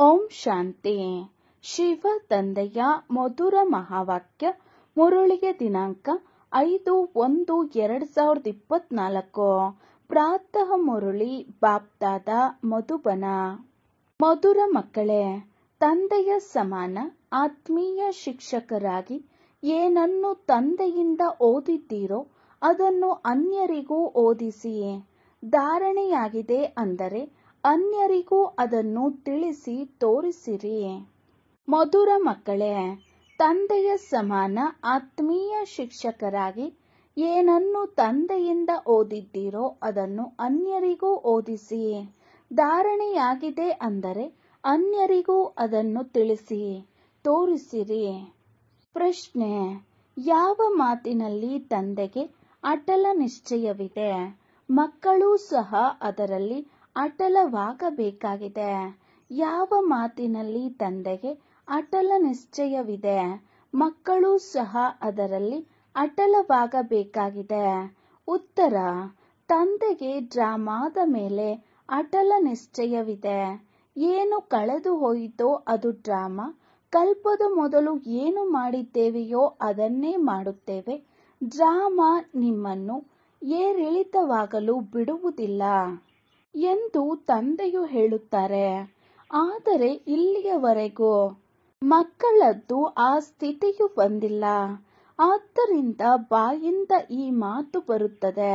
ಓಂ ಶಾಂತಿ. ಶಿವ ತಂದೆಯ ಮಧುರ ಮಹಾವಾಕ್ಯ ಮುರುಳಿಗೆ ದಿನಾಂಕ 5/1/2024. ಪ್ರಾತಃ ಮುರುಳಿ ಬಾಪ್ದಾದ ಮಧುಬನ. ಮಧುರ ಮಕ್ಕಳೇ, ತಂದೆಯ ಸಮಾನ ಆತ್ಮೀಯ ಶಿಕ್ಷಕರಾಗಿ ಏನನ್ನು ತಂದೆಯಿಂದ ಓದಿದ್ದೀರೋ ಅದನ್ನು ಅನ್ಯರಿಗೂ ಓದಿಸಿ. ಧಾರಣೆಯಾಗಿದೆ ಅಂದರೆ ಅನ್ಯರಿಗೂ ಅದನ್ನು ತಿಳಿಸಿ ತೋರಿಸಿರಿ. ಮಧುರ ಮಕ್ಕಳೇ, ತಂದೆಯ ಸಮಾನ ಆತ್ಮೀಯ ಶಿಕ್ಷಕರಾಗಿ ಏನನ್ನು ತಂದೆಯಿಂದ ಓದಿದ್ದೀರೋ ಅದನ್ನು ಅನ್ಯರಿಗೂ ಓದಿಸಿ. ಧಾರಣೆಯಾಗಿದೆ ಅಂದರೆ ಅನ್ಯರಿಗೂ ಅದನ್ನು ತಿಳಿಸಿ ತೋರಿಸಿರಿ. ಪ್ರಶ್ನೆ: ಯಾವ ಮಾತಿನಲ್ಲಿ ತಂದೆಗೆ ಅಟಲ ನಿಶ್ಚಯವಿದೆ? ಮಕ್ಕಳೂ ಸಹ ಅದರಲ್ಲಿ ಅಟಲವಾಗಬೇಕಾಗಿದೆ. ಯಾವ ಮಾತಿನಲ್ಲಿ ತಂದೆಗೆ ಅಟಲ ನಿಶ್ಚಯವಿದೆ? ಮಕ್ಕಳೂ ಸಹ ಅದರಲ್ಲಿ ಅಟಲವಾಗಬೇಕಾಗಿದೆ. ಉತ್ತರ: ತಂದೆಗೆ ಡ್ರಾಮಾದ ಮೇಲೆ ಅಟಲ ನಿಶ್ಚಯವಿದೆ. ಏನು ಕಳೆದು ಹೋಯಿತೋ ಅದು ಡ್ರಾಮಾ. ಕಲ್ಪದ ಮೊದಲು ಏನು ಮಾಡಿದ್ದೇವೆಯೋ ಅದನ್ನೇ ಮಾಡುತ್ತೇವೆ. ಡ್ರಾಮಾ ನಿಮ್ಮನ್ನು ಏರಿಳಿತವಾಗಲು ಬಿಡುವುದಿಲ್ಲ ಎಂದು ತಂದೆಯು ಹೇಳುತ್ತಾರೆ. ಆದರೆ ಇಲ್ಲಿಯವರೆಗೂ ಮಕ್ಕಳದ್ದು ಆ ಸ್ಥಿತಿಯು ಬಂದಿಲ್ಲ. ಆದ್ದರಿಂದ ಬಾಯಿಂದ ಈ ಮಾತು ಬರುತ್ತದೆ,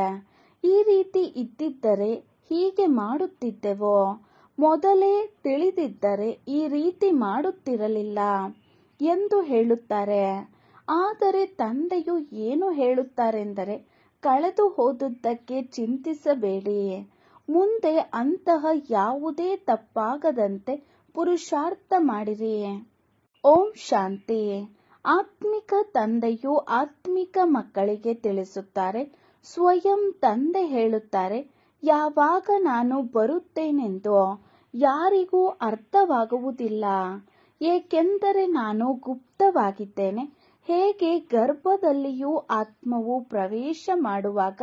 ಈ ರೀತಿ ಇದ್ದಿದ್ದರೆ ಹೀಗೆ ಮಾಡುತ್ತಿದ್ದೆವೋ, ಮೊದಲೇ ತಿಳಿದಿದ್ದರೆ ಈ ರೀತಿ ಮಾಡುತ್ತಿರಲಿಲ್ಲ ಎಂದು ಹೇಳುತ್ತಾರೆ. ಆದರೆ ತಂದೆಯು ಏನು ಹೇಳುತ್ತಾರೆಂದರೆ, ಕಳೆದು ಹೋದದ್ದಕ್ಕೆ ಚಿಂತಿಸಬೇಡಿ. ಮುಂದೆ ಅಂತಹ ಯಾವುದೇ ತಪ್ಪಾಗದಂತೆ ಪುರುಷಾರ್ಥ ಮಾಡಿರಿ. ಓಂ ಶಾಂತಿ. ಆತ್ಮಿಕ ತಂದೆಯು ಆತ್ಮಿಕ ಮಕ್ಕಳಿಗೆ ತಿಳಿಸುತ್ತಾರೆ. ಸ್ವಯಂ ತಂದೆ ಹೇಳುತ್ತಾರೆ, ಯಾವಾಗ ನಾನು ಬರುತ್ತೇನೆಂದು ಯಾರಿಗೂ ಅರ್ಥವಾಗುವುದಿಲ್ಲ, ಏಕೆಂದರೆ ನಾನು ಗುಪ್ತವಾಗಿದ್ದೇನೆ. ಹೇಗೆ ಗರ್ಭದಲ್ಲಿಯೂ ಆತ್ಮವು ಪ್ರವೇಶ ಮಾಡುವಾಗ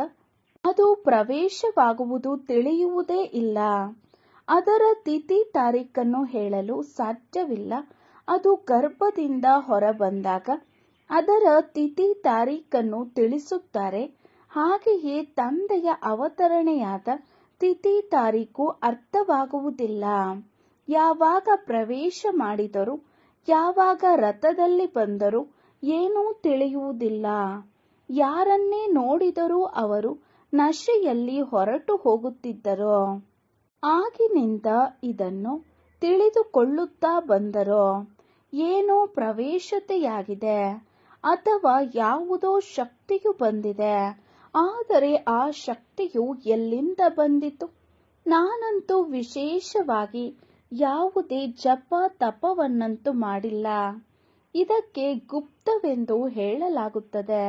ಅದು ಪ್ರವೇಶವಾಗುವುದು ತಿಳಿಯುವುದೇ ಇಲ್ಲ. ಅದರ ತಿಥಿ ತಾರೀಖನ್ನು ಹೇಳಲು ಸಾಧ್ಯವಿಲ್ಲ. ಅದು ಗರ್ಭದಿಂದ ಹೊರಬಂದಾಗ ಅದರ ತಿಥಿ ತಾರೀಖನ್ನು ತಿಳಿಸುತ್ತಾರೆ. ಹಾಗೆಯೇ ತಂದೆಯ ಅವತರಣೆಯಾದ ತಿಥಿ ತಾರೀಖು ಅರ್ಥವಾಗುವುದಿಲ್ಲ. ಯಾವಾಗ ಪ್ರವೇಶ ಮಾಡಿದರು, ಯಾವಾಗ ರಥದಲ್ಲಿ ಬಂದರು ಏನೂ ತಿಳಿಯುವುದಿಲ್ಲ. ಯಾರನ್ನೇ ನೋಡಿದರೂ ಅವರು ನಶೆಯಲ್ಲಿ ಹೊರಟು ಹೋಗುತ್ತಿದ್ದರು. ಆಗಿನಿಂದ ಇದನ್ನು ತಿಳಿದುಕೊಳ್ಳುತ್ತಾ ಬಂದರು. ಏನೋ ಪ್ರವೇಶತೆಯಾಗಿದೆ ಅಥವಾ ಯಾವುದೋ ಶಕ್ತಿಯು ಬಂದಿದೆ. ಆದರೆ ಆ ಶಕ್ತಿಯು ಎಲ್ಲಿಂದ ಬಂದಿತು? ನಾನಂತೂ ವಿಶೇಷವಾಗಿ ಯಾವುದೇ ಜಪ ತಪವನ್ನಂತೂ ಮಾಡಿಲ್ಲ. ಇದಕ್ಕೆ ಗುಪ್ತವೆಂದು ಹೇಳಲಾಗುತ್ತದೆ.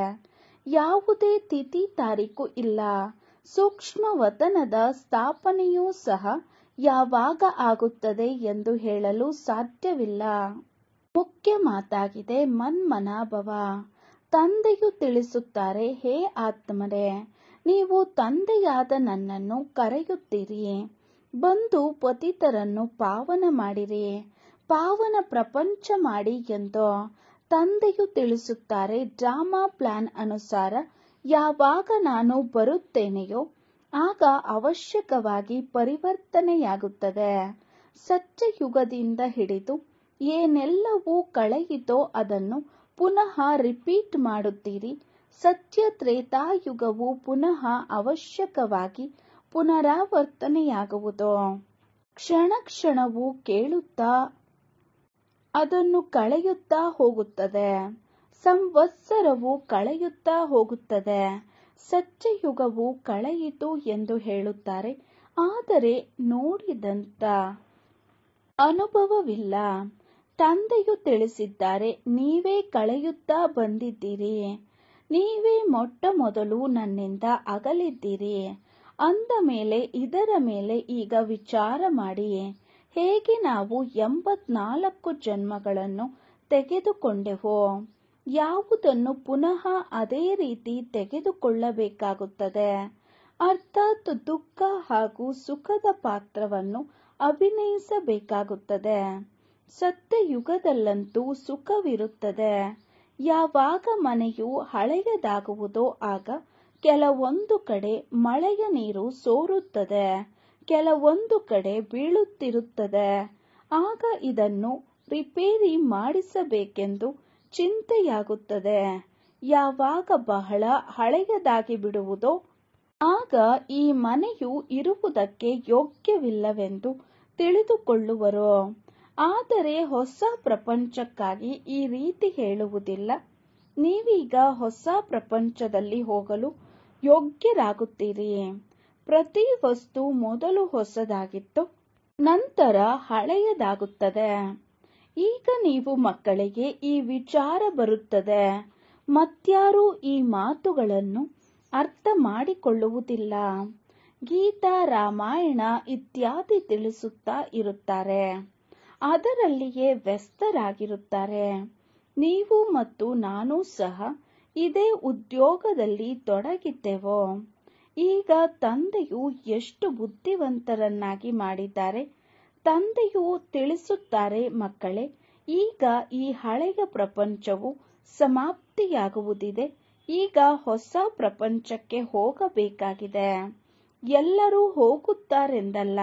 ಯಾವುದೇ ತಿಥಿ ತಾರೀಖು ಇಲ್ಲ. ಸೂಕ್ಷ್ಮ ವತನದ ಸ್ಥಾಪನೆಯೂ ಸಹ ಯಾವಾಗ ಆಗುತ್ತದೆ ಎಂದು ಹೇಳಲು ಸಾಧ್ಯವಿಲ್ಲ. ಮುಖ್ಯ ಮಾತಾಗಿದೆ ಮನ್ಮನಾಭವ. ತಂದೆಯು ತಿಳಿಸುತ್ತಾರೆ, ಹೇ ಆತ್ಮರೇ, ನೀವು ತಂದೆಯಾದ ನನ್ನನ್ನು ಕರೆಯುತ್ತೀರಿ. ಬಂದು ಪತಿತರನ್ನು ಪಾವನ ಮಾಡಿರಿ, ಪಾವನ ಪ್ರಪಂಚ ಮಾಡಿ ಎಂದು ತಂದೆಯು ತಿಳಿಸುತ್ತಾರೆ. ಡ್ರಾಮಾ ಪ್ಲಾನ್ ಅನುಸಾರ ಯಾವಾಗ ನಾನು ಬರುತ್ತೇನೆಯೋ ಆಗ ಅವಶ್ಯಕವಾಗಿ ಪರಿವರ್ತನೆಯಾಗುತ್ತದೆ. ಸತ್ಯಯುಗದಿಂದ ಹಿಡಿದು ಏನೆಲ್ಲವೂ ಕಳೆಯಿತೋ ಅದನ್ನು ಪುನಃ ರಿಪೀಟ್ ಮಾಡುತ್ತೀರಿ. ಸತ್ಯ ತ್ರೇತಾಯುಗವು ಪುನಃ ಅವಶ್ಯಕವಾಗಿ ಪುನರಾವರ್ತನೆಯಾಗುವುದು. ಕ್ಷಣ ಕ್ಷಣವೂ ಕೇಳುತ್ತಾ ಅದನ್ನು ಕಳೆಯುತ್ತಾ ಹೋಗುತ್ತದೆ. ಸಂವತ್ಸರವು ಕಳೆಯುತ್ತಾ ಹೋಗುತ್ತದೆ. ಸತ್ಯಯುಗವು ಕಳೆಯಿತು ಎಂದು ಹೇಳುತ್ತಾರೆ. ಆದರೆ ನೋಡಿದಂತ ಅನುಭವವಿಲ್ಲ. ತಂದೆಯು ತಿಳಿಸಿದ್ದಾರೆ, ನೀವೇ ಕಳೆಯುತ್ತಾ ಬಂದಿದ್ದೀರಿ. ನೀವೇ ಮೊಟ್ಟ ಮೊದಲು ನನ್ನಿಂದ ಅಗಲಿದ್ದೀರಿ. ಅಂದ ಮೇಲೆ ಇದರ ಮೇಲೆ ಈಗ ವಿಚಾರ ಮಾಡಿ. ಹೇಗೆ ನಾವು 84 ಜನ್ಮಗಳನ್ನು ತೆಗೆದುಕೊಂಡೆವೋ ಯಾವುದನ್ನು ಪುನಃ ಅದೇ ರೀತಿ ತೆಗೆದುಕೊಳ್ಳಬೇಕಾಗುತ್ತದೆ. ಅರ್ಥಾತ್ ದುಃಖ ಹಾಗೂ ಸುಖದ ಪಾತ್ರವನ್ನು ಅಭಿನಯಿಸಬೇಕಾಗುತ್ತದೆ. ಸತ್ಯಯುಗದಲ್ಲಂತೂ ಸುಖವಿರುತ್ತದೆ. ಯಾವಾಗ ಮನೆಯು ಹಳೆಯದಾಗುವುದೋ ಆಗ ಕೆಲವೊಂದು ಕಡೆ ಮಳೆಯ ನೀರು ಸೋರುತ್ತದೆ, ಕೆಲವೊಂದು ಕಡೆ ಬೀಳುತ್ತಿರುತ್ತದೆ. ಆಗ ಇದನ್ನು ರಿಪೇರಿ ಮಾಡಿಸಬೇಕೆಂದು ಚಿಂತೆಯಾಗುತ್ತದೆ. ಯಾವಾಗ ಬಹಳ ಹಳೆಯದಾಗಿ ಬಿಡುವುದೋ ಆಗ ಈ ಮನೆಯು ಇರುವುದಕ್ಕೆ ಯೋಗ್ಯವಿಲ್ಲವೆಂದು ತಿಳಿದುಕೊಳ್ಳುವರು. ಆದರೆ ಹೊಸ ಪ್ರಪಂಚಕ್ಕಾಗಿ ಈ ರೀತಿ ಹೇಳುವುದಿಲ್ಲ. ನೀವೀಗ ಹೊಸ ಪ್ರಪಂಚದಲ್ಲಿ ಹೋಗಲು ಯೋಗ್ಯರಾಗುತ್ತೀರಿ. ಪ್ರತಿ ವಸ್ತು ಮೊದಲು ಹೊಸದಾಗಿತ್ತು, ನಂತರ ಹಳೆಯದಾಗುತ್ತದೆ. ಈಗ ನೀವು ಮಕ್ಕಳಿಗೆ ಈ ವಿಚಾರ ಬರುತ್ತದೆ. ಮತ್ಯಾರೂ ಈ ಮಾತುಗಳನ್ನು ಅರ್ಥ ಮಾಡಿಕೊಳ್ಳುವುದಿಲ್ಲ. ಗೀತಾ, ರಾಮಾಯಣ ಇತ್ಯಾದಿ ತಿಳಿಸುತ್ತಾ ಇರುತ್ತಾರೆ. ಅದರಲ್ಲಿಯೇ ವ್ಯಸ್ತರಾಗಿರುತ್ತಾರೆ. ನೀವು ಮತ್ತು ನಾನೂ ಸಹ ಇದೇ ಉದ್ಯೋಗದಲ್ಲಿ ತೊಡಗಿದ್ದೆವು. ಈಗ ತಂದೆಯು ಎಷ್ಟು ಬುದ್ಧಿವಂತರನ್ನಾಗಿ ಮಾಡಿದ್ದಾರೆ. ತಂದೆಯು ತಿಳಿಸುತ್ತಾರೆ, ಮಕ್ಕಳೇ, ಈಗ ಈ ಹಳೆಯ ಪ್ರಪಂಚವು ಸಮಾಪ್ತಿಯಾಗುವುದಿದೆ. ಈಗ ಹೊಸ ಪ್ರಪಂಚಕ್ಕೆ ಹೋಗಬೇಕಾಗಿದೆ. ಎಲ್ಲರೂ ಹೋಗುತ್ತಾರೆಂದಲ್ಲ,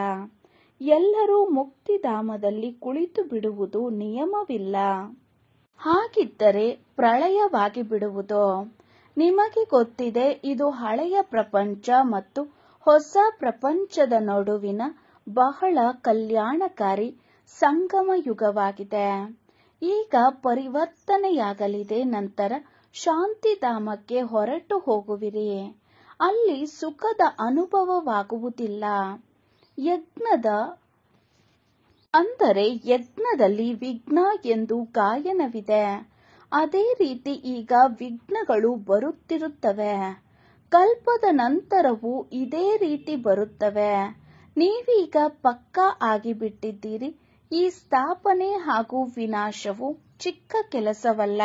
ಎಲ್ಲರೂ ಮುಕ್ತಿಧಾಮದಲ್ಲಿ ಕುಳಿತು ಬಿಡುವುದು ನಿಯಮವಿಲ್ಲ. ಹಾಗಿದ್ದರೆ ಪ್ರಳಯವಾಗಿ ಬಿಡುವುದು. ನಿಮಗೆ ಗೊತ್ತಿದೆ, ಇದು ಹಳೆಯ ಪ್ರಪಂಚ ಮತ್ತು ಹೊಸ ಪ್ರಪಂಚದ ನಡುವಿನ ಬಹಳ ಕಲ್ಯಾಣಕಾರಿ ಸಂಗಮ ಯುಗವಾಗಿದೆ. ಈಗ ಪರಿವರ್ತನೆಯಾಗಲಿದೆ. ನಂತರ ಶಾಂತಿಧಾಮಕ್ಕೆ ಹೊರಟು ಹೋಗುವಿರಿ. ಅಲ್ಲಿ ಸುಖದ ಅನುಭವವಾಗುವುದಿಲ್ಲ. ಯಜ್ಞದಲ್ಲಿ ವಿಘ್ನ ಎಂದು ಗಾಯನವಿದೆ. ಅದೇ ರೀತಿ ಈಗ ವಿಘ್ನಗಳು ಬರುತ್ತಿರುತ್ತವೆ. ಕಲ್ಪದ ನಂತರವೂ ಇದೇ ರೀತಿ ಬರುತ್ತವೆ. ನೀವೀಗ ಪಕ್ಕಾ ಆಗಿಬಿಟ್ಟಿದ್ದೀರಿ. ಈ ಸ್ಥಾಪನೆ ಹಾಗೂ ವಿನಾಶವು ಚಿಕ್ಕ ಕೆಲಸವಲ್ಲ.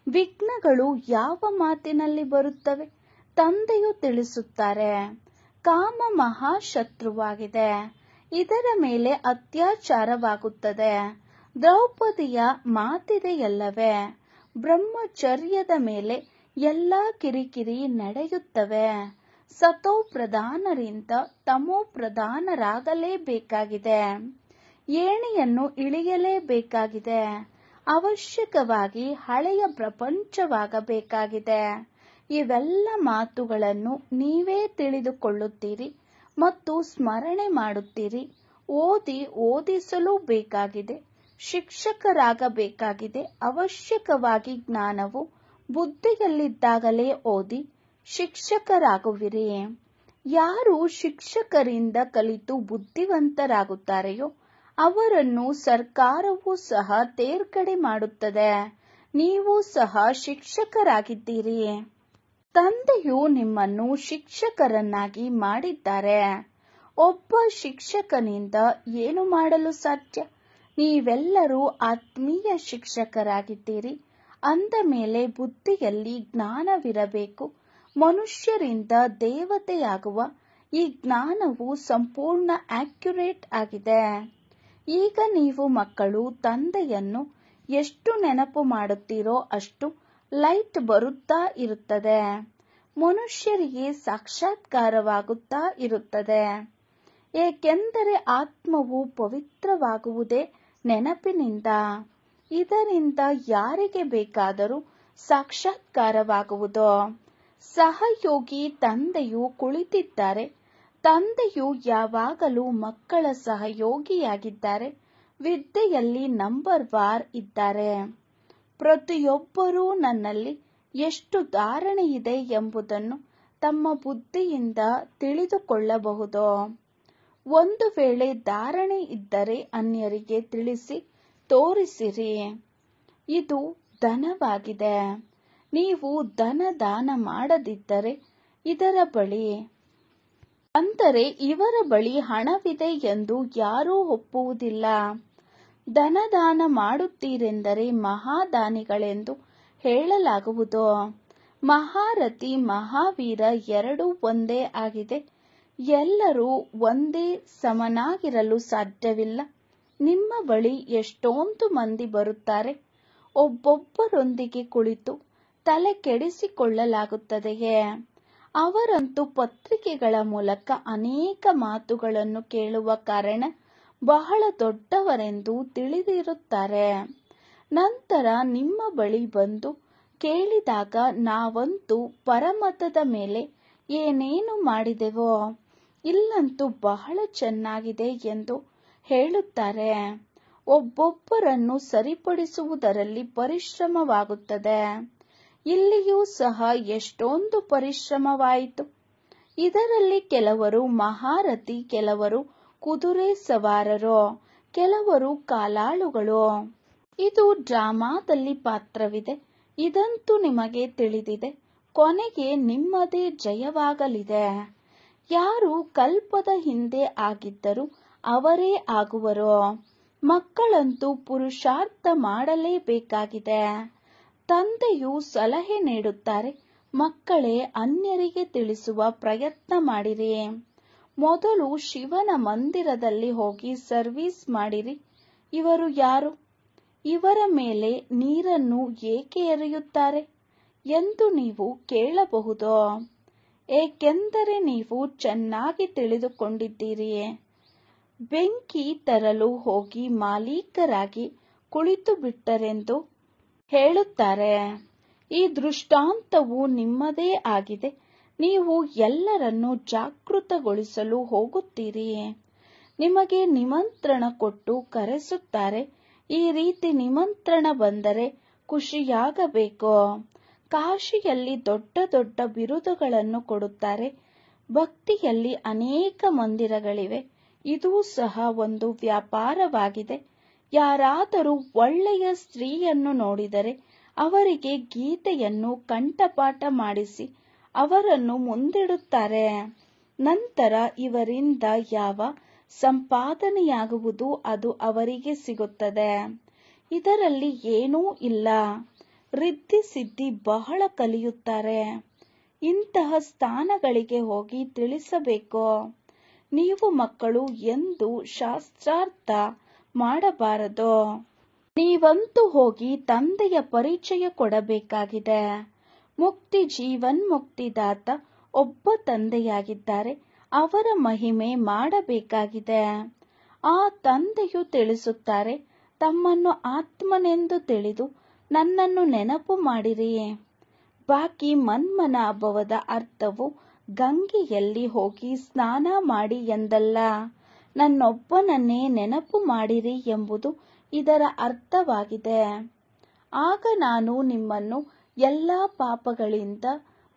ವಿಘ್ನಗಳು ಯಾವ ಮಾತಿನಲ್ಲಿ ಬರುತ್ತವೆ? ತಂದೆಯು ತಿಳಿಸುತ್ತಾರೆ, ಕಾಮ ಮಹಾಶತ್ರುವಾಗಿದೆ. ಇದರ ಮೇಲೆ ಅತ್ಯಾಚಾರವಾಗುತ್ತದೆ. ದ್ರೌಪದಿಯ ಮಾತಿದೆಯಲ್ಲವೇ, ಬ್ರಹ್ಮಚರ್ಯದ ಮೇಲೆ ಎಲ್ಲ ಕಿರಿಕಿರಿ ನಡೆಯುತ್ತವೆ. ಸತೋ ಪ್ರಧಾನರಿಂದ ತಮೋ ಪ್ರಧಾನರಾಗಲೇಬೇಕಾಗಿದೆ. ಏಣಿಯನ್ನು ಇಳಿಯಲೇಬೇಕಾಗಿದೆ. ಅವಶ್ಯಕವಾಗಿ ಹಳೆಯ ಪ್ರಪಂಚವಾಗಬೇಕಾಗಿದೆ. ಇವೆಲ್ಲ ಮಾತುಗಳನ್ನು ನೀವೇ ತಿಳಿದುಕೊಳ್ಳುತ್ತೀರಿ ಮತ್ತು ಸ್ಮರಣೆ ಮಾಡುತ್ತೀರಿ. ಓದಿಸಲೂ ಬೇಕಾಗಿದೆ. ಶಿಕ್ಷಕರಾಗಬೇಕಾಗಿದೆ. ಅವಶ್ಯಕವಾಗಿ ಜ್ಞಾನವು ಬುದ್ಧಿಯಲ್ಲಿದ್ದಾಗಲೇ ಓದಿ ಶಿಕ್ಷಕರಾಗುವಿರಿ. ಯಾರು ಶಿಕ್ಷಕರಿಂದ ಕಲಿತು ಬುದ್ಧಿವಂತರಾಗುತ್ತಾರೆಯೋ ಅವರನ್ನು ಸರ್ಕಾರವೂ ಸಹ ತೇರ್ಗಡೆ ಮಾಡುತ್ತದೆ. ನೀವು ಸಹ ಶಿಕ್ಷಕರಾಗಿದ್ದೀರಿ. ತಂದೆಯು ನಿಮ್ಮನ್ನು ಶಿಕ್ಷಕರನ್ನಾಗಿ ಮಾಡಿದ್ದಾರೆ. ಒಬ್ಬ ಶಿಕ್ಷಕನಿಂದ ಏನು ಮಾಡಲು ಸಾಧ್ಯ? ನೀವೆಲ್ಲರೂ ಆತ್ಮೀಯ ಶಿಕ್ಷಕರಾಗಿದ್ದೀರಿ. ಅಂದ ಮೇಲೆ ಬುದ್ಧಿಯಲ್ಲಿ ಜ್ಞಾನವಿರಬೇಕು. ಮನುಷ್ಯರಿಂದ ದೇವತೆಯಾಗುವ ಈ ಜ್ಞಾನವು ಸಂಪೂರ್ಣ ಆಕ್ಯುರೇಟ್ ಆಗಿದೆ. ಈಗ ನೀವು ಮಕ್ಕಳು ತಂದೆಯನ್ನು ಎಷ್ಟು ನೆನಪು ಮಾಡುತ್ತೀರೋ ಅಷ್ಟು ಲೈಟ್ ಬರುತ್ತಾ ಇರುತ್ತದೆ. ಮನುಷ್ಯರಿಗೆ ಸಾಕ್ಷಾತ್ಕಾರವಾಗುತ್ತಾ ಇರುತ್ತದೆ. ಏಕೆಂದರೆ ಆತ್ಮವು ಪವಿತ್ರವಾಗುವುದೇ ನೆನಪಿನಿಂದ. ಇದರಿಂದ ಯಾರಿಗೆ ಬೇಕಾದರೂ ಸಾಕ್ಷಾತ್ಕಾರವಾಗುವುದು. ಸಹಯೋಗಿ ತಂದೆಯು ಕುಳಿತಿದ್ದಾರೆ. ತಂದೆಯು ಯಾವಾಗಲೂ ಮಕ್ಕಳ ಸಹಯೋಗಿಯಾಗಿದ್ದಾರೆ. ವಿದ್ಯೆಯಲ್ಲಿ ನಂಬರ್ ವಾರ್ ಇದ್ದಾರೆ. ಪ್ರತಿಯೊಬ್ಬರೂ ನನ್ನಲ್ಲಿ ಎಷ್ಟು ಧಾರಣೆ ಇದೆ ಎಂಬುದನ್ನು ತಮ್ಮ ಬುದ್ಧಿಯಿಂದ ತಿಳಿದುಕೊಳ್ಳಬಹುದು. ಒಂದು ವೇಳೆ ಧಾರಣೆ ಇದ್ದರೆ ಅನ್ಯರಿಗೆ ತಿಳಿಸಿ ತೋರಿಸಿರಿ. ಇದು ಧನವಾಗಿದೆ. ನೀವು ಧನ ದಾನ ಮಾಡದಿದ್ದರೆ ಇವರ ಬಳಿ ಹಣವಿದೆ ಎಂದು ಯಾರೂ ಒಪ್ಪುವುದಿಲ್ಲ. ಧನದಾನ ಮಾಡುತ್ತೀರೆಂದರೆ ಮಹಾದಾನಿಗಳೆಂದು ಹೇಳಲಾಗುವುದು. ಮಹಾರಥಿ, ಮಹಾವೀರ ಎರಡೂ ಒಂದೇ ಆಗಿದೆ. ಎಲ್ಲರೂ ಒಂದೇ ಸಮನಾಗಿರಲು ಸಾಧ್ಯವಿಲ್ಲ. ನಿಮ್ಮ ಬಳಿ ಎಷ್ಟೊಂದು ಮಂದಿ ಬರುತ್ತಾರೆ. ಒಬ್ಬೊಬ್ಬರೊಂದಿಗೆ ಕುಳಿತು ತಲೆ ಕೆಡಿಸಿಕೊಳ್ಳಲಾಗುತ್ತದೆಯೇ? ಅವರಂತೂ ಪತ್ರಿಕೆಗಳ ಮೂಲಕ ಅನೇಕ ಮಾತುಗಳನ್ನು ಕೇಳುವ ಕಾರಣ ಬಹಳ ದೊಡ್ಡವರೆಂದು ತಿಳಿದಿರುತ್ತಾರೆ. ನಂತರ ನಿಮ್ಮ ಬಳಿ ಬಂದು ಕೇಳಿದಾಗ ನಾವಂತೂ ಪರಮತದ ಮೇಲೆ ಏನೇನು ಮಾಡಿದೆವೋ, ಇಲ್ಲಂತೂ ಬಹಳ ಚೆನ್ನಾಗಿದೆ ಎಂದು ಹೇಳುತ್ತಾರೆ. ಒಬ್ಬೊಬ್ಬರನ್ನು ಸರಿಪಡಿಸುವುದರಲ್ಲಿ ಪರಿಶ್ರಮವಾಗುತ್ತದೆ. ಇಲ್ಲಿಯೂ ಸಹ ಎಷ್ಟೊಂದು ಪರಿಶ್ರಮವಾಯಿತು. ಇದರಲ್ಲಿ ಕೆಲವರು ಮಹಾರಥಿ, ಕೆಲವರು ಕುದುರೆ ಸವಾರರು, ಕೆಲವರು ಕಾಲಾಳುಗಳು. ಇದು ಡ್ರಾಮಾದಲ್ಲಿ ಪಾತ್ರವಿದೆ. ಇದಂತೂ ನಿಮಗೆ ತಿಳಿದಿದೆ. ಕೊನೆಗೆ ನಿಮ್ಮದೇ ಜಯವಾಗಲಿದೆ. ಯಾರು ಕಲ್ಪದ ಹಿಂದೆ ಆಗಿದ್ದರು ಅವರೇ ಆಗುವರು. ಮಕ್ಕಳಂತೂ ಪುರುಷಾರ್ಥ ಮಾಡಲೇಬೇಕಾಗಿದೆ. ತಂದೆಯು ಸಲಹೆ ನೀಡುತ್ತಾರೆ, ಮಕ್ಕಳೇ, ಅನ್ಯರಿಗೆ ತಿಳಿಸುವ ಪ್ರಯತ್ನ ಮಾಡಿರಿ. ಮೊದಲು ಶಿವನ ಮಂದಿರದಲ್ಲಿ ಹೋಗಿ ಸರ್ವಿಸ್ ಮಾಡಿರಿ. ಇವರು ಯಾರು? ಇವರ ಮೇಲೆ ನೀರನ್ನು ಏಕೆ ಎರೆಯುತ್ತಾರೆ ಎಂದು ನೀವು ಕೇಳಬಹುದು. ಏಕೆಂದರೆ ನೀವು ಚೆನ್ನಾಗಿ ತಿಳಿದುಕೊಂಡಿದ್ದೀರಿ. ಬೆಂಕಿ ತರಲು ಹೋಗಿ ಮಾಲೀಕರಾಗಿ ಕುಳಿತು ಬಿಟ್ಟರೆಂದು ಹೇಳುತ್ತಾರೆ. ಈ ದೃಷ್ಟಾಂತವು ನಿಮ್ಮದೇ ಆಗಿದೆ. ನೀವು ಎಲ್ಲರನ್ನೂ ಜಾಗೃತಗೊಳಿಸಲು ಹೋಗುತ್ತೀರಿ. ನಿಮಗೆ ನಿಮಂತ್ರಣ ಕೊಟ್ಟು ಕರೆಸುತ್ತಾರೆ. ಈ ರೀತಿ ನಿಮಂತ್ರಣ ಬಂದರೆ ಖುಷಿಯಾಗಬೇಕು. ಕಾಶಿಯಲ್ಲಿ ದೊಡ್ಡ ದೊಡ್ಡ ಬಿರುದುಗಳನ್ನು ಕೊಡುತ್ತಾರೆ. ಭಕ್ತಿಯಲ್ಲಿ ಅನೇಕ ಮಂದಿರಗಳಿವೆ. ಇದೂ ಸಹ ಒಂದು ವ್ಯಾಪಾರವಾಗಿದೆ. ಯಾರಾದರೂ ಒಳ್ಳೆಯ ಸ್ತ್ರೀಯನ್ನು ನೋಡಿದರೆ ಅವರಿಗೆ ಗೀತೆಯನ್ನು ಕಂಠಪಾಠ ಮಾಡಿಸಿ ಅವರನ್ನು ಮುಂದಿಡುತ್ತಾರೆ. ನಂತರ ಇವರಿಂದ ಯಾವ ಸಂಪಾದನೆಯಾಗುವುದು ಅದು ಅವರಿಗೆ ಸಿಗುತ್ತದೆ. ಇದರಲ್ಲಿ ಏನೂ ಇಲ್ಲ. ರಿದ್ಧಿ ಸಿದ್ಧಿ ಬಹಳ ಕಲಿಯುತ್ತಾರೆ. ಇಂತಹ ಸ್ಥಾನಗಳಿಗೆ ಹೋಗಿ ತಿಳಿಸಬೇಕು. ನೀವು ಮಕ್ಕಳು ಎಂದು ಶಾಸ್ತ್ರಾರ್ಥ ಮಾಡಬಾರದು. ನೀವಂತೂ ಹೋಗಿ ತಂದೆಯ ಪರಿಚಯ ಕೊಡಬೇಕಾಗಿದೆ. ಮುಕ್ತಿ ಜೀವನ್ಮುಕ್ತಿದಾತ ಒಬ್ಬ ತಂದೆಯಾಗಿದ್ದಾರೆ. ಅವರ ಮಹಿಮೆ ಮಾಡಬೇಕಾಗಿದೆ. ಆ ತಂದೆಯು ತಿಳಿಸುತ್ತಾರೆ, ತಮ್ಮನ್ನು ಆತ್ಮನೆಂದು ತಿಳಿದು ನನ್ನನ್ನು ನೆನಪು ಮಾಡಿರಿ. ಬಾಕಿ ಮನ್ಮನಾಭವದ ಅರ್ಥವು ಗಂಗೆಯಲ್ಲಿ ಹೋಗಿ ಸ್ನಾನ ಮಾಡಿ ಎಂದಲ್ಲ, ನನ್ನೊಬ್ಬನನ್ನೇ ನೆನಪು ಮಾಡಿರಿ ಎಂಬುದು ಇದರ ಅರ್ಥವಾಗಿದೆ. ಆಗ ನಾನು ನಿಮ್ಮನ್ನು ಎಲ್ಲಾ ಪಾಪಗಳಿಂದ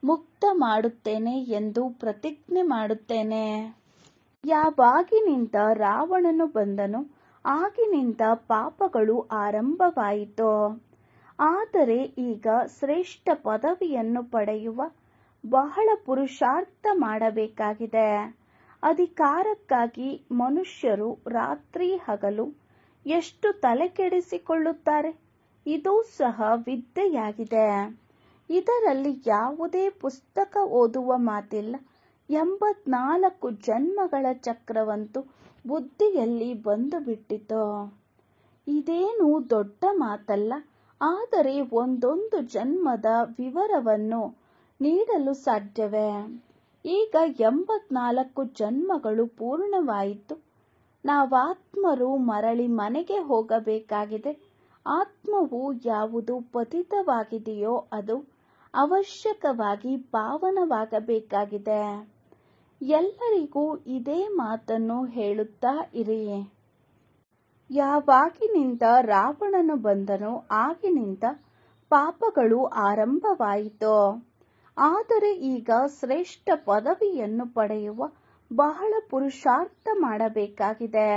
ಮುಕ್ತ ಮಾಡುತ್ತೇನೆ ಎಂದು ಪ್ರತಿಜ್ಞೆ ಮಾಡುತ್ತೇನೆ. ಯಾವಾಗಿನಿಂದ ರಾವಣನು ಬಂದನೋ ಆಗಿನಿಂದ ಪಾಪಗಳು ಆರಂಭವಾಯಿತು. ಆದರೆ ಈಗ ಶ್ರೇಷ್ಠ ಪದವಿಯನ್ನು ಪಡೆಯುವ ಬಹಳ ಪುರುಷಾರ್ಥ ಮಾಡಬೇಕಾಗಿದೆ. ಅಧಿಕಾರಕ್ಕಾಗಿ ಮನುಷ್ಯರು ರಾತ್ರಿ ಹಗಲು ಎಷ್ಟು ತಲೆಕೆಡಿಸಿಕೊಳ್ಳುತ್ತಾರೆ. ಇದೂ ಸಹ ವಿದ್ಯೆಯಾಗಿದೆ. ಇದರಲ್ಲಿ ಯಾವುದೇ ಪುಸ್ತಕ ಓದುವ ಮಾತಿಲ್ಲ. 84 ಜನ್ಮಗಳ ಚಕ್ರವಂತೂ ಬುದ್ಧಿಯಲ್ಲಿ ಬಂದು ಬಿಟ್ಟಿತು. ಇದೇನು ದೊಡ್ಡ ಮಾತಲ್ಲ. ಆದರೆ ಒಂದೊಂದು ಜನ್ಮದ ವಿವರವನ್ನು ನೀಡಲು ಸಾಧ್ಯವೇ? ಈಗ 84 ಜನ್ಮಗಳು ಪೂರ್ಣವಾಯಿತು. ನಾವಾತ್ಮರು ಮರಳಿ ಮನೆಗೆ ಹೋಗಬೇಕಾಗಿದೆ. ಆತ್ಮವು ಯಾವುದು ಪತಿತವಾಗಿದೆಯೋ ಅದು ಅವಶ್ಯಕವಾಗಿ ಪಾವನವಾಗಬೇಕಾಗಿದೆ. ಎಲ್ಲರಿಗೂ ಇದೇ ಮಾತನ್ನು ಹೇಳುತ್ತಾ ಇರಿ. ಯಾವಾಗಿನಿಂದ ರಾವಣನು ಬಂದನೋ ಆಗಿನಿಂದ ಪಾಪಗಳು ಆರಂಭವಾಯಿತು. ಆದರೆ ಈಗ ಶ್ರೇಷ್ಠ ಪದವಿಯನ್ನು ಪಡೆಯುವ ಬಹಳ ಪುರುಷಾರ್ಥ ಮಾಡಬೇಕಾಗಿದೆ.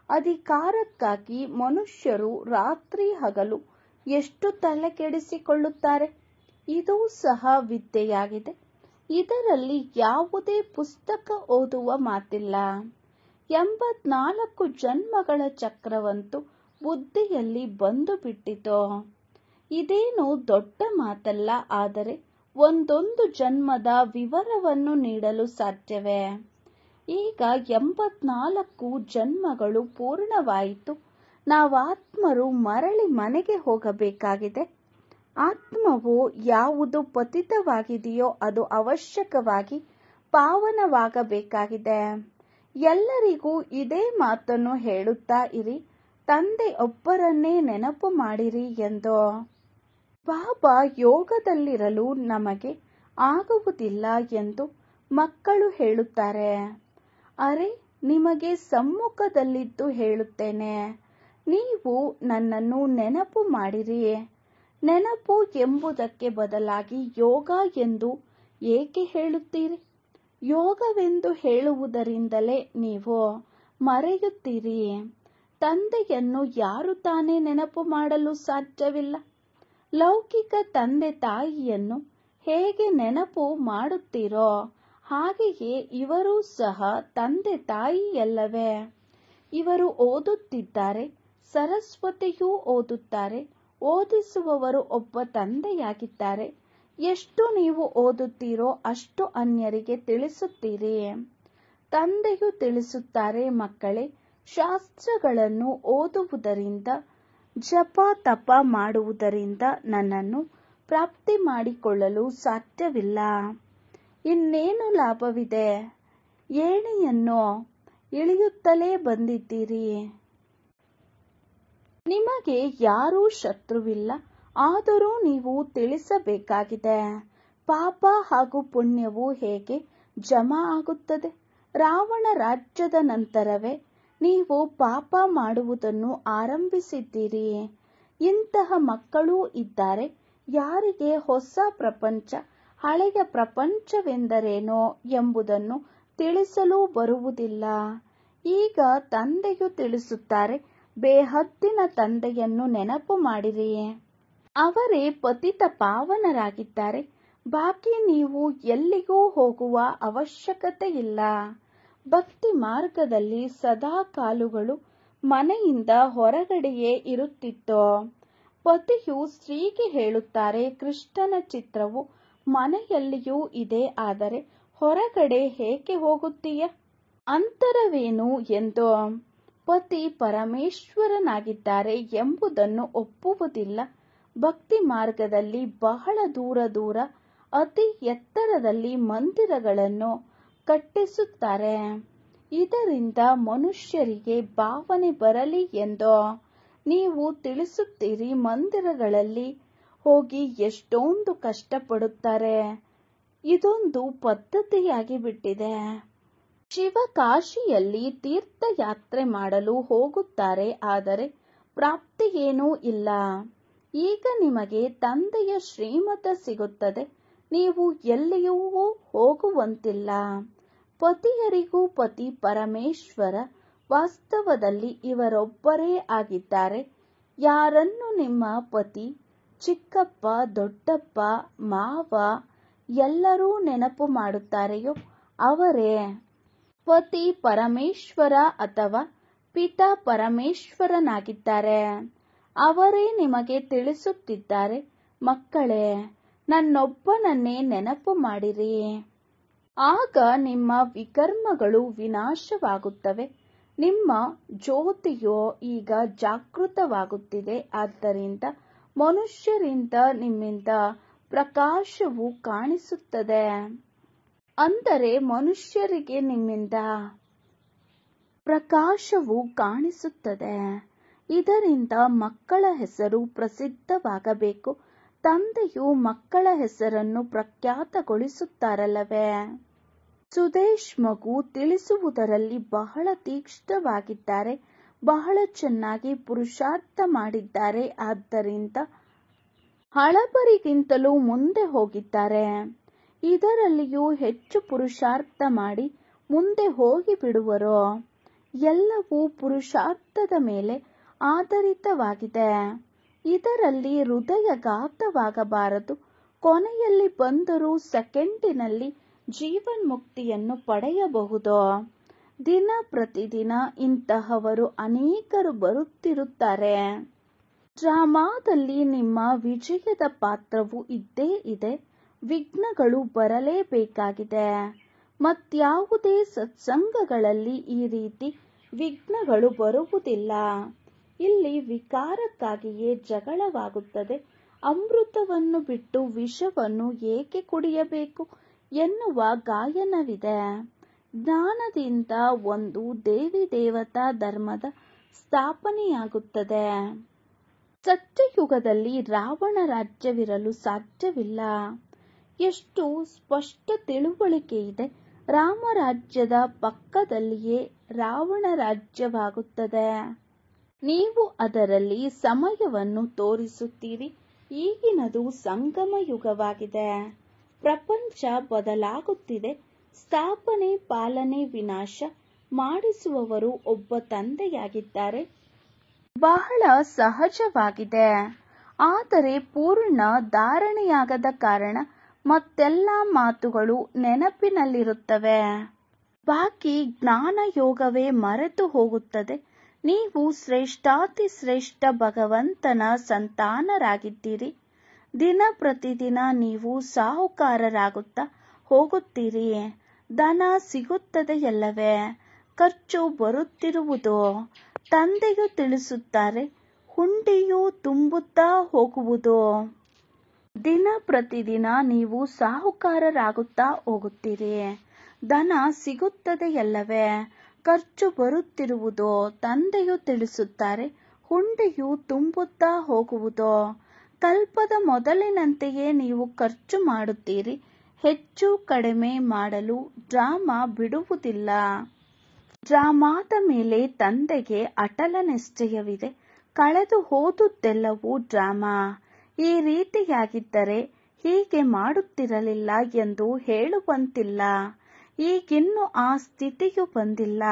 ಅಧಿಕಾರಕ್ಕಾಗಿ ಮನುಷ್ಯರು ರಾತ್ರಿ ಹಗಲು ಎಷ್ಟು ತಲೆಕೆಡಿಸಿಕೊಳ್ಳುತ್ತಾರೆ. ಇದೂ ಸಹ ವಿದ್ಯೆಯಾಗಿದೆ. ಇದರಲ್ಲಿ ಯಾವುದೇ ಪುಸ್ತಕ ಓದುವ ಮಾತಿಲ್ಲ. 84 ಜನ್ಮಗಳ ಚಕ್ರವಂತೂ ಬುದ್ಧಿಯಲ್ಲಿ ಬಂದು ಬಿಟ್ಟಿತು. ಇದೇನು ದೊಡ್ಡ ಮಾತಲ್ಲ. ಆದರೆ ಒಂದೊಂದು ಜನ್ಮದ ವಿವರವನ್ನು ನೀಡಲು ಸಾಧ್ಯವೇ? ಈಗ 84 ಜನ್ಮಗಳು ಪೂರ್ಣವಾಯಿತು. ನಾವಾತ್ಮರು ಮರಳಿ ಮನೆಗೆ ಹೋಗಬೇಕಾಗಿದೆ. ಆತ್ಮವು ಯಾವುದು ಪತಿತವಾಗಿದೆಯೋ ಅದು ಅವಶ್ಯಕವಾಗಿ ಪಾವನವಾಗಬೇಕಾಗಿದೆ. ಎಲ್ಲರಿಗೂ ಇದೇ ಮಾತನ್ನು ಹೇಳುತ್ತಾ ಇರಿ, ತಂದೆ ಒಬ್ಬರನ್ನೇ ನೆನಪು ಮಾಡಿರಿ ಎಂದು. ಬಾಬಾ ಯೋಗದಲ್ಲಿರಲು ನಮಗೆ ಆಗುವುದಿಲ್ಲ ಎಂದು ಮಕ್ಕಳು ಹೇಳುತ್ತಾರೆ. ಅರೆ, ನಿಮಗೆ ಸಮ್ಮುಖದಲ್ಲಿದ್ದು ಹೇಳುತ್ತೇನೆ, ನೀವು ನನ್ನನ್ನು ನೆನಪು ಮಾಡಿರಿ. ನೆನಪು ಎಂಬುದಕ್ಕೆ ಬದಲಾಗಿ ಯೋಗ ಎಂದು ಏಕೆ ಹೇಳುತ್ತೀರಿ? ಯೋಗವೆಂದು ಹೇಳುವುದರಿಂದಲೇ ನೀವು ಮರೆಯುತ್ತೀರಿ. ತಂದೆಯನ್ನು ಯಾರು ತಾನೇ ನೆನಪು ಮಾಡಲು ಸಾಧ್ಯವಿಲ್ಲ. ಲೌಕಿಕ ತಂದೆ ತಾಯಿಯನ್ನು ಹೇಗೆ ನೆನಪು ಮಾಡುತ್ತೀರೋ ಹಾಗೆಯೇ ಇವರೂ ಸಹ ತಂದೆ ತಾಯಿಯಲ್ಲವೇ? ಇವರು ಓದುತ್ತಿದ್ದಾರೆ, ಸರಸ್ವತಿಯೂ ಓದುತ್ತಾರೆ. ಓದಿಸುವವರು ಒಬ್ಬ ತಂದೆಯಾಗಿದ್ದಾರೆ. ಎಷ್ಟು ನೀವು ಓದುತ್ತೀರೋ ಅಷ್ಟು ಅನ್ಯರಿಗೆ ತಿಳಿಸುತ್ತೀರಿ. ತಂದೆಯು ತಿಳಿಸುತ್ತಾರೆ, ಮಕ್ಕಳೇ, ಶಾಸ್ತ್ರಗಳನ್ನು ಓದುವುದರಿಂದ ಜಪ ತಪ ಮಾಡುವುದರಿಂದ ನನ್ನನ್ನು ಪ್ರಾಪ್ತಿ ಮಾಡಿಕೊಳ್ಳಲು ಸಾಧ್ಯವಿಲ್ಲ. ಇನ್ನೇನು ಲಾಭವಿದೆ? ಏಣಿಯನ್ನು ಇಳಿಯುತ್ತಲೇ ಬಂದಿದ್ದೀರಿ. ನಿಮಗೆ ಯಾರೂ ಶತ್ರುವಿಲ್ಲ. ಆದರೂ ನೀವು ತಿಳಿಸಬೇಕಾಗಿದೆ, ಪಾಪ ಹಾಗೂ ಪುಣ್ಯವು ಹೇಗೆ ಜಮಾ ಆಗುತ್ತದೆ. ರಾವಣ ರಾಜ್ಯದ ನಂತರವೇ ನೀವು ಪಾಪ ಮಾಡುವುದನ್ನು ಆರಂಭಿಸಿದ್ದೀರಿ. ಇಂತಹ ಮಕ್ಕಳೂ ಇದ್ದಾರೆ ಯಾರಿಗೆ ಹೊಸ ಪ್ರಪಂಚ ಹಳೆಯ ಪ್ರಪಂಚವೆಂದರೇನೋ ಎಂಬುದನ್ನು ತಿಳಿಸಲು ಬರುವುದಿಲ್ಲ. ಈಗ ತಂದೆಯು ತಿಳಿಸುತ್ತಾರೆ, ಬೇಹದ್ದಿನ ತಂದೆಯನ್ನು ನೆನಪು ಮಾಡಿರಿ. ಅವರೇ ಪತಿತ ಪಾವನರಾಗಿದ್ದಾರೆ. ಬಾಕಿ ನೀವು ಎಲ್ಲಿಗೂ ಹೋಗುವ ಅವಶ್ಯಕತೆ ಇಲ್ಲ. ಭಕ್ತಿ ಮಾರ್ಗದಲ್ಲಿ ಸದಾ ಕಾಲುಗಳು ಮನೆಯಿಂದ ಹೊರಗಡೆಯೇ ಇರುತ್ತಿತ್ತು. ಪತಿಯು ಸ್ತ್ರೀಗೆ ಹೇಳುತ್ತಾರೆ, ಕೃಷ್ಣನ ಚಿತ್ರವು ಮನೆಯಲ್ಲಿಯೂ ಇದೆ, ಆದರೆ ಹೊರಗಡೆ ಹೇಗೆ ಹೋಗುತ್ತೀಯ? ಅಂತರವೇನು ಎಂದು. ಪತಿ ಪರಮೇಶ್ವರನಾಗಿದ್ದಾರೆ ಎಂಬುದನ್ನು ಒಪ್ಪುವುದಿಲ್ಲ. ಭಕ್ತಿ ಮಾರ್ಗದಲ್ಲಿ ಬಹಳ ದೂರ ದೂರ ಅತಿ ಎತ್ತರದಲ್ಲಿ ಮಂದಿರಗಳನ್ನು ಕಟ್ಟಿಸುತ್ತಾರೆ. ಇದರಿಂದ ಮನುಷ್ಯರಿಗೆ ಭಾವನೆ ಬರಲಿ ಎಂದು ನೀವು ತಿಳಿಸುತ್ತೀರಿ. ಮಂದಿರಗಳಲ್ಲಿ ಹೋಗಿ ಎಷ್ಟೊಂದು ಕಷ್ಟಪಡುತ್ತಾರೆ. ಇದೊಂದು ಪದ್ಧತಿಯಾಗಿ ಬಿಟ್ಟಿದೆ. ಶಿವಕಾಶಿಯಲ್ಲಿ ತೀರ್ಥಯಾತ್ರೆ ಮಾಡಲು ಹೋಗುತ್ತಾರೆ, ಆದರೆ ಪ್ರಾಪ್ತಿಯೇನೂ ಇಲ್ಲ. ಈಗ ನಿಮಗೆ ತಂದೆಯ ಶ್ರೀಮತ ಸಿಗುತ್ತದೆ. ನೀವು ಎಲ್ಲಿಯೂ ಹೋಗುವಂತಿಲ್ಲ. ಪತಿಯರಿಗೂ ಪತಿ ಪರಮೇಶ್ವರ ವಾಸ್ತವದಲ್ಲಿ ಇವರೊಬ್ಬರೇ ಆಗಿದ್ದಾರೆ. ಯಾರನ್ನು ನಿಮ್ಮ ಪತಿ, ಚಿಕ್ಕಪ್ಪ, ದೊಡ್ಡಪ್ಪ, ಮಾವ ಎಲ್ಲರೂ ನೆನಪು ಮಾಡುತ್ತಾರೆಯೋ ಅವರೇ ಪತಿ ಪರಮೇಶ್ವರ ಅಥವಾ ಪಿತಾ ಪರಮೇಶ್ವರನಾಗಿದ್ದಾರೆ. ಅವರೇ ನಿಮಗೆ ತಿಳಿಸುತ್ತಿದ್ದಾರೆ, ಮಕ್ಕಳೇ, ನನ್ನೊಬ್ಬನನ್ನೇ ನೆನಪು ಮಾಡಿರಿ. ಆಗ ನಿಮ್ಮ ವಿಕರ್ಮಗಳು ವಿನಾಶವಾಗುತ್ತವೆ. ನಿಮ್ಮ ಜ್ಯೋತಿಯು ಈಗ ಜಾಗೃತವಾಗುತ್ತಿದೆ. ಆದ್ದರಿಂದ ಮನುಷ್ಯರಿಂದ ನಿಮ್ಮಿಂದ ಪ್ರಕಾಶವು ಕಾಣಿಸುತ್ತದೆ. ಅಂದರೆ ಮನುಷ್ಯರಿಗೆ ನಿಮ್ಮಿಂದ ಪ್ರಕಾಶವು ಕಾಣಿಸುತ್ತದೆ. ಇದರಿಂದ ಮಕ್ಕಳ ಹೆಸರು ಪ್ರಸಿದ್ಧವಾಗಬೇಕು. ತಂದೆಯು ಮಕ್ಕಳ ಹೆಸರನ್ನು ಪ್ರಖ್ಯಾತಗೊಳಿಸುತ್ತಾರಲ್ಲವೇ? ಸುದೇಶ್ ಮಗು ತಿಳಿಸುವುದರಲ್ಲಿ ಬಹಳ ತೀಕ್ಷ್ಣವಾಗಿದ್ದಾರೆ. ಬಹಳ ಚೆನ್ನಾಗಿ ಪುರುಷಾರ್ಥ ಮಾಡಿದ್ದಾರೆ. ಆದ್ದರಿಂದ ಹಳಬರಿಗಿಂತಲೂ ಮುಂದೆ ಹೋಗಿದ್ದಾರೆ. ಇದರಲ್ಲಿಯೂ ಹೆಚ್ಚು ಪುರುಷಾರ್ಥ ಮಾಡಿ ಮುಂದೆ ಹೋಗಿಬಿಡುವರು. ಎಲ್ಲವೂ ಪುರುಷಾರ್ಥದ ಮೇಲೆ ಆಧಾರಿತವಾಗಿದೆ. ಇದರಲ್ಲಿ ಹೃದಯಘಾತವಾಗಬಾರದು. ಕೊನೆಯಲ್ಲಿ ಬಂದರೂ ಸೆಕೆಂಡಿನಲ್ಲಿ ಜೀವನ್ಮುಕ್ತಿಯನ್ನು ಪಡೆಯಬಹುದು. ದಿನ ಪ್ರತಿದಿನ ಇಂತಹವರು ಅನೇಕರು ಬರುತ್ತಿರುತ್ತಾರೆ. ಡ್ರಾಮಾದಲ್ಲಿ ನಿಮ್ಮ ವಿಜಯದ ಪಾತ್ರವು ಇದ್ದೇ ಇದೆ. ವಿಘ್ನಗಳು ಬರಲೇಬೇಕಾಗಿದೆ. ಮತ್ಯಾವುದೇ ಸತ್ಸಂಗಗಳಲ್ಲಿ ಈ ರೀತಿ ವಿಘ್ನಗಳು ಬರುವುದಿಲ್ಲ. ಇಲ್ಲಿ ವಿಕಾರಕ್ಕಾಗಿಯೇ ಜಗಳವಾಗುತ್ತದೆ. ಅಮೃತವನ್ನು ಬಿಟ್ಟು ವಿಷವನ್ನು ಏಕೆ ಕುಡಿಯಬೇಕು ಎನ್ನುವ ಗಾಯನವಿದೆ. ಜ್ಞಾನದಿಂದ ಒಂದು ದೇವಿ ದೇವತಾ ಧರ್ಮದ ಸ್ಥಾಪನೆಯಾಗುತ್ತದೆ. ಸತ್ಯಯುಗದಲ್ಲಿ ರಾವಣ ರಾಜ್ಯವಿರಲು ಸಾಧ್ಯವಿಲ್ಲ. ಎಷ್ಟು ಸ್ಪಷ್ಟ ತಿಳುವಳಿಕೆ ಇದೆ. ರಾಮರಾಜ್ಯದ ಪಕ್ಕದಲ್ಲಿಯೇ ರಾವಣ ರಾಜ್ಯವಾಗುತ್ತದೆ. ನೀವು ಅದರಲ್ಲಿ ಸಮಯವನ್ನು ತೋರಿಸುತ್ತೀರಿ. ಈಗಿನದು ಸಂಗಮ ಯುಗವಾಗಿದೆ. ಪ್ರಪಂಚ ಬದಲಾಗುತ್ತಿದೆ. ಸ್ಥಾಪನೆ, ಪಾಲನೆ, ವಿನಾಶ ಮಾಡಿಸುವವರು ಒಬ್ಬ ತಂದೆಯಾಗಿದ್ದಾರೆ. ಬಹಳ ಸಹಜವಾಗಿದೆ. ಆದರೆ ಪೂರ್ಣ ಧಾರಣೆಯಾಗದ ಕಾರಣ ಮತ್ತೆಲ್ಲ ಮಾತುಗಳು ನೆನಪಿನಲ್ಲಿರುತ್ತವೆ. ಬಾಕಿ ಜ್ಞಾನ ಯೋಗವೇ ಮರೆತು ಹೋಗುತ್ತದೆ. ನೀವು ಶ್ರೇಷ್ಠಾತಿ ಶ್ರೇಷ್ಠ ಭಗವಂತನ ಸಂತಾನರಾಗಿದ್ದೀರಿ. ದಿನ ಪ್ರತಿದಿನ ನೀವು ಸಾಹುಕಾರರಾಗುತ್ತಾ ಹೋಗುತ್ತೀರಿ. ಧನ ಸಿಗುತ್ತದೆಯಲ್ಲವೇ? ಖರ್ಚು ಬರುತ್ತಿರುವುದು. ತಂದೆಯು ತಿಳಿಸುತ್ತಾರೆ, ಹುಂಡಿಯು ತುಂಬುತ್ತಾ ಹೋಗುವುದು. ದಿನ ಪ್ರತಿದಿನ ನೀವು ಸಾಹುಕಾರರಾಗುತ್ತಾ ಹೋಗುತ್ತೀರಿ. ಧನ ಸಿಗುತ್ತದೆಯಲ್ಲವೇ? ಖರ್ಚು ಬರುತ್ತಿರುವುದು. ತಂದೆಯು ತಿಳಿಸುತ್ತಾರೆ, ಹುಂಡಿಯು ತುಂಬುತ್ತಾ ಹೋಗುವುದು. ಕಲ್ಪದ ಮೊದಲಿನಂತೆಯೇ ನೀವು ಖರ್ಚು ಮಾಡುತ್ತೀರಿ. ಹೆಚ್ಚು ಕಡಿಮೆ ಮಾಡಲು ಡ್ರಾಮಾ ಬಿಡುವುದಿಲ್ಲ. ಡ್ರಾಮಾದ ಮೇಲೆ ತಂದೆಗೆ ಅಟಲ ನಿಶ್ಚಯವಿದೆ. ಕಳೆದು ಹೋದುದೆಲ್ಲವೂ ಡ್ರಾಮಾ. ಈ ರೀತಿಯಾಗಿದ್ದರೆ ಹೀಗೆ ಮಾಡುತ್ತಿರಲಿಲ್ಲ ಎಂದು ಹೇಳುವಂತಿಲ್ಲ. ಈಗಿನ್ನೂ ಆ ಸ್ಥಿತಿಯು ಬಂದಿಲ್ಲ.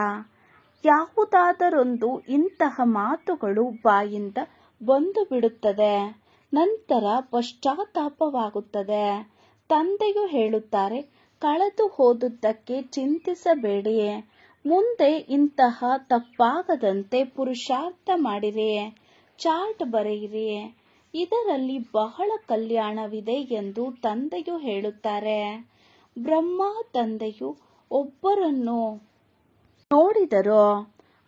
ಯಾವುದಾದರೊಂದು ಇಂತಹ ಮಾತುಗಳು ಬಾಯಿಂದ ಬಂದು ಬಿಡುತ್ತದೆ. ನಂತರ ಪಶ್ಚಾತ್ತಾಪವಾಗುತ್ತದೆ. ತಂದೆಯು ಹೇಳುತ್ತಾರೆ, ಕಳೆದು ಹೋದುದಕ್ಕೆ ಚಿಂತಿಸಬೇಡಿ. ಮುಂದೆ ಇಂತಹ ತಪ್ಪಾಗದಂತೆ ಪುರುಷಾರ್ಥ ಮಾಡಿರಿ. ಚಾರ್ಟ್ ಬರೆಯಿರಿ. ಇದರಲ್ಲಿ ಬಹಳ ಕಲ್ಯಾಣವಿದೆ ಎಂದು ತಂದೆಯು ಹೇಳುತ್ತಾರೆ. ಬ್ರಹ್ಮ ತಂದೆಯು ಒಬ್ಬರನ್ನು ನೋಡಿದರು.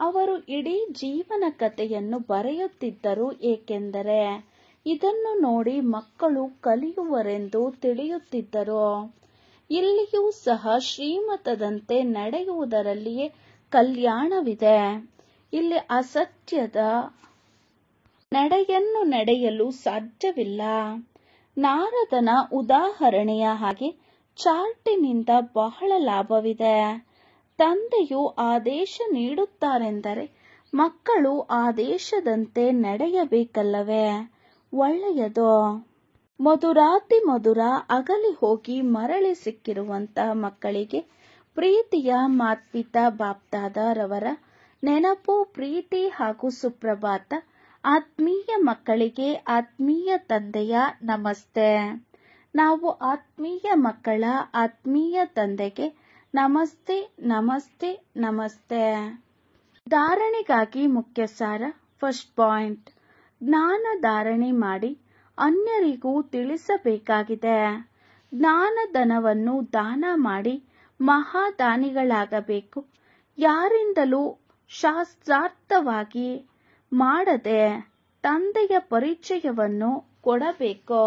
ಅವರು ಇಡೀ ಜೀವನ ಕಥೆಯನ್ನು ಬರೆಯುತ್ತಿದ್ದರು. ಏಕೆಂದರೆ ಇದನ್ನು ನೋಡಿ ಮಕ್ಕಳು ಕಲಿಯುವರೆಂದು ತಿಳಿಯುತ್ತಿದ್ದರು. ಇಲ್ಲಿಯೂ ಸಹ ಶ್ರೀಮತದಂತೆ ನಡೆಯುವುದರಲ್ಲಿಯೇ ಕಲ್ಯಾಣವಿದೆ. ಇಲ್ಲಿ ಅಸತ್ಯದ ನಡೆಯನ್ನು ನಡೆಯಲು ಸಾಧ್ಯವಿಲ್ಲ. ನಾರದನ ಉದಾಹರಣೆಯ ಹಾಗೆ ಚಾರ್ಟಿನಿಂದ ಬಹಳ ಲಾಭವಿದೆ. ತಂದೆಯು ಆದೇಶ ನೀಡುತ್ತಾರೆಂದರೆ ಮಕ್ಕಳು ಆದೇಶದಂತೆ ನಡೆಯಬೇಕಲ್ಲವೇ? ಒಳ್ಳೆಯದು. ಮಧುರಾತಿ ಮಧುರ ಅಗಲಿ ಹೋಗಿ ಮರಳಿ ಸಿಕ್ಕಿರುವಂತಹ ಮಕ್ಕಳಿಗೆ ಪ್ರೀತಿಯ ಮಾತ್ಪಿತಾ ಬಾಪ್ದಾದರವರ ನೆನಪು, ಪ್ರೀತಿ ಹಾಗೂ ಸುಪ್ರಭಾತ. ಆತ್ಮೀಯ ಮಕ್ಕಳಿಗೆ ಆತ್ಮೀಯ ತಂದೆಯ ನಮಸ್ತೆ. ನಾವು ಆತ್ಮೀಯ ಮಕ್ಕಳ ಆತ್ಮೀಯ ತಂದೆಗೆ ನಮಸ್ತೆ ನಮಸ್ತೆ ನಮಸ್ತೆ. ಧಾರಣೆಗಾಗಿ ಮುಖ್ಯ ಸಾರ. ಫಸ್ಟ್ ಪಾಯಿಂಟ್, ಜ್ಞಾನ ಧಾರಣೆ ಮಾಡಿ ಅನ್ಯರಿಗೂ ತಿಳಿಸಬೇಕಾಗಿದೆ. ಜ್ಞಾನಧನವನ್ನು ದಾನ ಮಾಡಿ ಮಹಾದಾನಿಗಳಾಗಬೇಕು. ಯಾರಿಂದಲೂ ಶಾಸ್ತ್ರಾರ್ಥವಾಗಿ ಮಾಡದೆ ತಂದೆಯ ಪರಿಚಯವನ್ನು ಕೊಡಬೇಕು.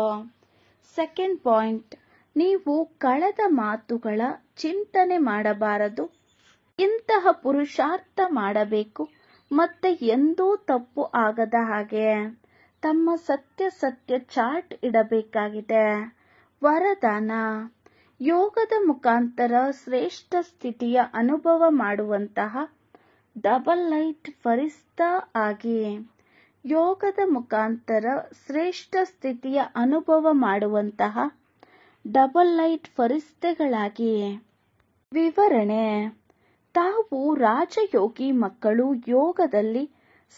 ಸೆಕೆಂಡ್ ಪಾಯಿಂಟ್, ನೀವು ಕಳೆದ ಮಾತುಗಳ ಚಿಂತನೆ ಮಾಡಬಾರದು. ಇಂತಹ ಪುರುಷಾರ್ಥ ಮಾಡಬೇಕು. ಮತ್ತೆ ಎಂದೂ ತಪ್ಪು ಆಗದ ಹಾಗೆ ತಮ್ಮ ಸತ್ಯ ಚಾರ್ಟ್ ಇಡಬೇಕಾಗಿದೆ. ವರದಾನ, ಯೋಗದ ಮುಖಾಂತರ ಶ್ರೇಷ್ಠ ಸ್ಥಿತಿಯ ಅನುಭವ ಮಾಡುವಂತಹ ಡಬಲ್ ಲೈಟ್ ಫರಿಸ್ತಾ ಆಗಿ. ಯೋಗದ ಮುಖಾಂತರ ಶ್ರೇಷ್ಠ ಸ್ಥಿತಿಯ ಅನುಭವ ಮಾಡುವಂತಹ ಡಬಲ್ ಲೈಟ್ ಫರಿಸ್ತೆಗಳಾಗಿ. ವಿವರಣೆ, ತಾವು ರಾಜಯೋಗಿ ಮಕ್ಕಳು. ಯೋಗದಲ್ಲಿ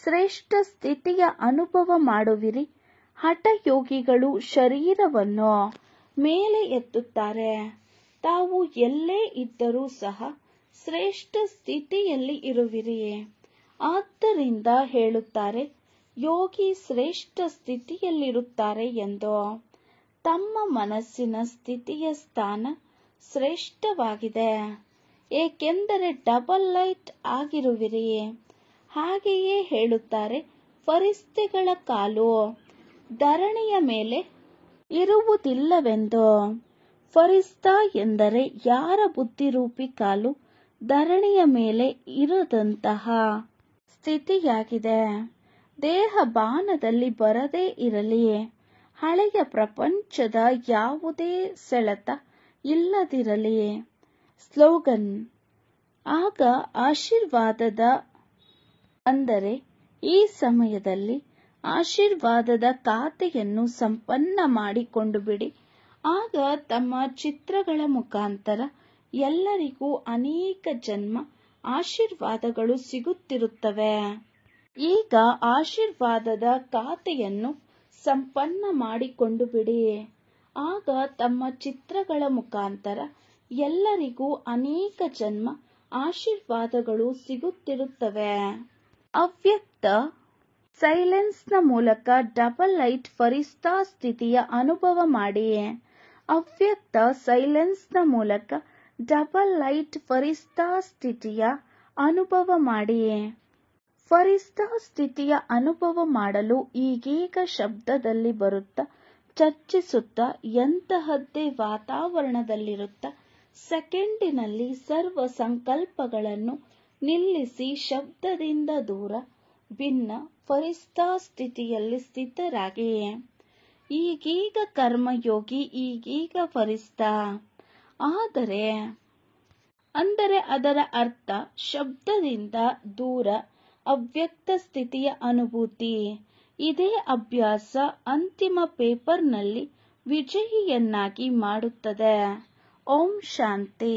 ಶ್ರೇಷ್ಠ ಸ್ಥಿತಿಯ ಅನುಭವ ಮಾಡುವಿರಿ. ಹಠಯೋಗಿಗಳು ಶರೀರವನ್ನು ಮೇಲೆ ಎತ್ತುತ್ತಾರೆ. ತಾವು ಎಲ್ಲೇ ಇದ್ದರೂ ಸಹ ಶ್ರೇಷ್ಠ ಸ್ಥಿತಿಯಲ್ಲಿ ಇರುವಿರಿ. ಆದ್ದರಿಂದ ಹೇಳುತ್ತಾರೆ, ಯೋಗಿ ಶ್ರೇಷ್ಠ ಸ್ಥಿತಿಯಲ್ಲಿರುತ್ತಾರೆ ಎಂದು. ತಮ್ಮ ಮನಸ್ಸಿನ ಸ್ಥಿತಿಯ ಸ್ಥಾನ ಶ್ರೇಷ್ಠವಾಗಿದೆ. ಏಕೆಂದರೆ ಡಬಲ್ ಲೈಟ್ ಆಗಿರುವಿರಿ. ಹಾಗೆಯೇ ಹೇಳುತ್ತಾರೆ, ಫರಿಸ್ತೆಗಳ ಕಾಲು ಧರಣಿಯ ಮೇಲೆ ಇರುವುದಿಲ್ಲವೆಂದು. ಫರಿಸ್ತಾ ಎಂದರೆ ಯಾರ ಬುದ್ಧಿರೂಪಿ ಕಾಲು ಧರಣಿಯ ಮೇಲೆ ಇರದಂತಹ ಸ್ಥಿತಿಯಾಗಿದೆ. ದೇಹ ಬಾಣದಲ್ಲಿ ಬರದೇ ಇರಲಿ. ಹಳೆಯ ಪ್ರಪಂಚದ ಯಾವುದೇ ಸೆಳೆತ ಇಲ್ಲದಿರಲಿ. ಸ್ಲೋಗನ್: ಆಗ ಆಶೀರ್ವಾದದ ಅಂದರೆ ಈ ಸಮಯದಲ್ಲಿ ಆಶೀರ್ವಾದದ ಖಾತೆಯನ್ನು ಸಂಪನ್ನ ಮಾಡಿಕೊಂಡು ಬಿಡಿ. ಆಗ ತಮ್ಮ ಚಿತ್ರಗಳ ಮುಖಾಂತರ ಎಲ್ಲರಿಗೂ ಅನೇಕ ಜನ್ಮ ಆಶೀರ್ವಾದಗಳು ಸಿಗುತ್ತಿರುತ್ತವೆ. ಈಗ ಆಶೀರ್ವಾದದ ಖಾತೆಯನ್ನು ಸಂಪನ್ನ ಮಾಡಿಕೊಂಡು ಬಿಡಿ. ಆಗ ತಮ್ಮ ಚಿತ್ರಗಳ ಮುಖಾಂತರ ಎಲ್ಲರಿಗೂ ಅನೇಕ ಜನ್ಮ ಆಶೀರ್ವಾದಗಳು ಸಿಗುತ್ತಿರುತ್ತವೆ. ಅವ್ಯಕ್ತ ಸೈಲೆನ್ಸ್ನ ಮೂಲಕ ಡಬಲ್ ಲೈಟ್ ಫರಿಸ್ತಾ ಸ್ಥಿತಿಯ ಅನುಭವ ಮಾಡಿ. ಅವ್ಯಕ್ತ ಸೈಲೆನ್ಸ್ನ ಮೂಲಕ ಡಬಲ್ ಲೈಟ್ ಫರಿಸ್ತಾ ಸ್ಥಿತಿಯ ಅನುಭವ ಮಾಡಿ. ಫರಿಸ್ತಾ ಸ್ಥಿತಿಯ ಅನುಭವ ಮಾಡಲು ಈಗೀಗ ಶಬ್ದದಲ್ಲಿ ಬರುತ್ತಾ ಚರ್ಚಿಸುತ್ತಾ ಎಂತಹದ್ದೇ ವಾತಾವರಣದಲ್ಲಿರುತ್ತಾ ಸೆಕೆಂಡಿನಲ್ಲಿ ಸರ್ವ ಸಂಕಲ್ಪಗಳನ್ನು ನಿಲ್ಲಿಸಿ ಶಬ್ದದಿಂದ ದೂರ ಭಿನ್ನ ಫರಿಸ್ತಾ ಸ್ಥಿತಿಯಲ್ಲಿ ಸ್ಥಿತರಾಗಿ. ಈಗೀಗ ಕರ್ಮಯೋಗಿ, ಈಗೀಗ ಫರಿಸ್ತಾ. ಅಂದರೆ ಅದರ ಅರ್ಥ ಶಬ್ದದಿಂದ ದೂರ ಅವ್ಯಕ್ತ ಸ್ಥಿತಿಯ ಅನುಭೂತಿ. ಇದೇ ಅಭ್ಯಾಸ ಅಂತಿಮ ಪೇಪರ್ನಲ್ಲಿ ವಿಜಯಿಯನ್ನಾಗಿ ಮಾಡುತ್ತದೆ. ಓಂ ಶಾಂತಿ.